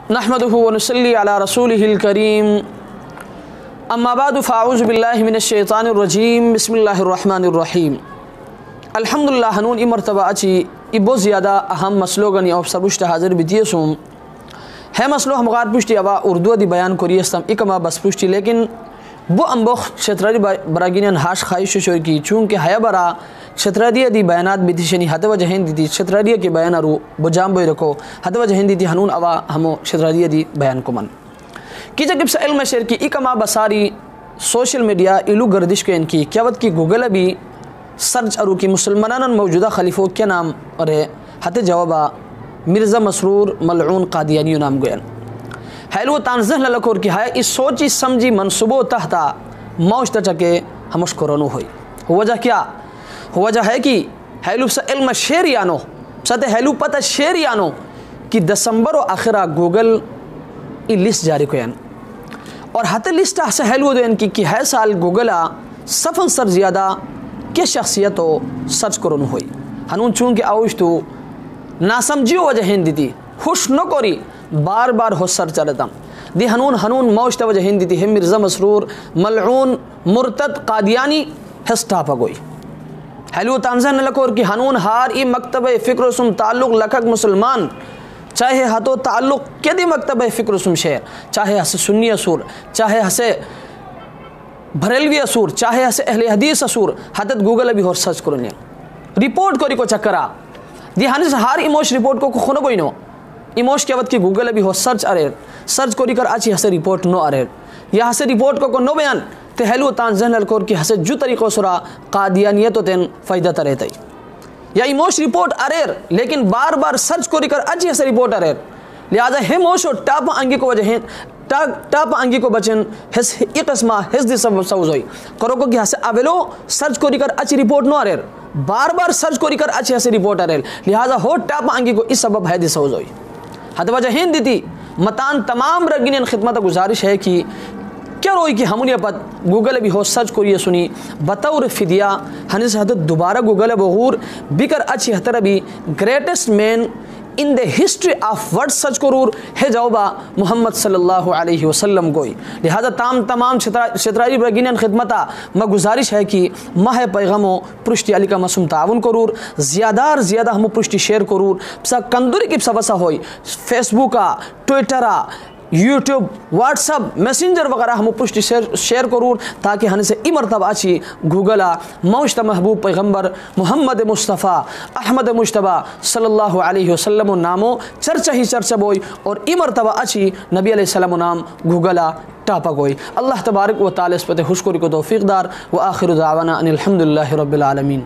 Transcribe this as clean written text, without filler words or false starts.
नहमदुहु व नुसल्ली अला रसूलिहिल करीम अम्मा बाद फ़ाऊज़ु बिल्लाहि मिनश्शैतानिर रजीम बिस्मिल्लाहिर रहमानिर रहीम। अल्हम्दुलिल्लाह हनून ई मरतबा अची ई बहुत ज़्यादा अहम मसलोगन या सरबुश्त हाजिर बिदियसुम है मसलो हम गार पुष्टि अवा उर्दू दी बयान कोरियस्तम इकमा बस पुष्टि लेकिन वो अम्बोख क्षेत्रारी बरागिन हाश खाइश शोर की चूँकि हया बरा क्षेत्रारिया दी बयानात बिदिशनी हतवा जहन दी क्षेत्रारिया के बयान रू बुजाम बोई रखो हतवा जहन दी हनून अवा हमो क्षेत्रारिया दी बयान को मन की जब से इल्म शेर की इकमा बसारी सोशल मीडिया इलू गर्दिश के इनकी क्यावत की गूगल भी सर्च अरू की मुसलमानन मौजूदा खलीफों के नाम अरे हत जवाबा मिर्ज़ा मसरूर मलऊन कादियानी नाम गोयन हैलो तानजह ललकोर की है इस सोची समझी मनसूबों तहता मौज तचके हमश कोरोनो हुई वजह क्या वजह है कि हैलू सा इल्म शेर यानो सते हैलू पता शेर यानो कि दिसंबर और आखिरा गूगल ई लिस्ट जारी कोयन और हत लिस्ट से हैलू देन की है साल गूगला सफन सर ज़्यादा के शख्सियत हो सर्च कोरोनो हुई हनून चूँकि आउश तो नासमझियो वजह हिंदी थी खुश न कोरी बार बार हो सर चलता दी हनून मौज वजह हिंदी थी मिर्ज़ा मसरूर मलऊन मुर्तद कादियानी हस्टापा गोई हैलू तानजन लकोर की हनून हार ई मकतब फ़िक्र सुम ताल्लुक़ लखक मुसलमान चाहे हतो ताल्लुक़ के दी मकतब फ़िक्र सुम शेर चाहे हसे सुन्नी असूर चाहे हसे बरेलवी असूर चाहे हसे अहले हदीस असूर हतत गूगल अभी और सर्च करो रिपोर्ट करी को चक्करा दी हनिस हार इमोश रिपोर्ट को खुनो बोई नो इमोश के वक्त की गूगल अभी हो सर्च अरेर सर्च करी कर आची हसे रिपोर्ट नो अरेर या हसे रिपोर्ट को नो बयान ते हैलू तानजन अलकोर की हसे जु तरीक़ों सुरा कादियानियत तेन फ़ायदा तरेतई या इमोश रिपोर्ट अरेर लेकिन बार बार सर्च करी कर आची हसे रिपोर्ट अरेर लिहाजा हे मोशो टाप अंगी को वजह टाप अंगी को बचन हिस इकस्मा हिस दी सब सौजोई करो को कि हसे अवेलो सर्च करी कर अच्छी रिपोर्ट नो अरेर बार बार सर्च करी कर अच्छी हसे रिपोर्ट अरेर लिहाजा हो टाप अंगी को इस सबब है दी सौजोई हद वजह हिंद दी मतान तमाम रगिन खिदमत गुजारिश है कि क्या रोई कि हमने पद गूगल भी हो सर्च करिए सुनी बतौर फिदिया हने से हद दोबारा गूगल बहूर बिकर अच्छी हतर भी greatest man in the history of word search Karur है जवाबा मोहम्मद सल्लल्लाहु अलैहि वसल्लम गोई लिहाजा तमाम क्षेत्रारी बगिन खिदमता म गुजारिश है कि माह पैगमो पृष्टि अली का मसुम ताउन करूर ज़्यादा हम पृष्टि शेयर करूर सा कंदुरी की सबसा होई फेसबुका ट्विटरा यूट्यूब व्हाट्सअप मैसेंजर वगैरह हम पृष्टि शेयर करूर ताकि हने से इमरतब आची गूगला मौजता महबूब पैगम्बर मोहम्मद मुस्तफ़ा अहमद मुश्तबा सल्लल्लाहु अलैहि वसल्लम नामो चर्चा ही चर्चा बोई और इमरतबा आची नबी अलैहि सलाम नाम गूगला टापा गोई अल्लाह तबारक व तआला इस पर खुशकुरी को तौफीक दार व आखिर दावाना अनिल हम्दुलिल्लाहि रब्बिल आलमीन।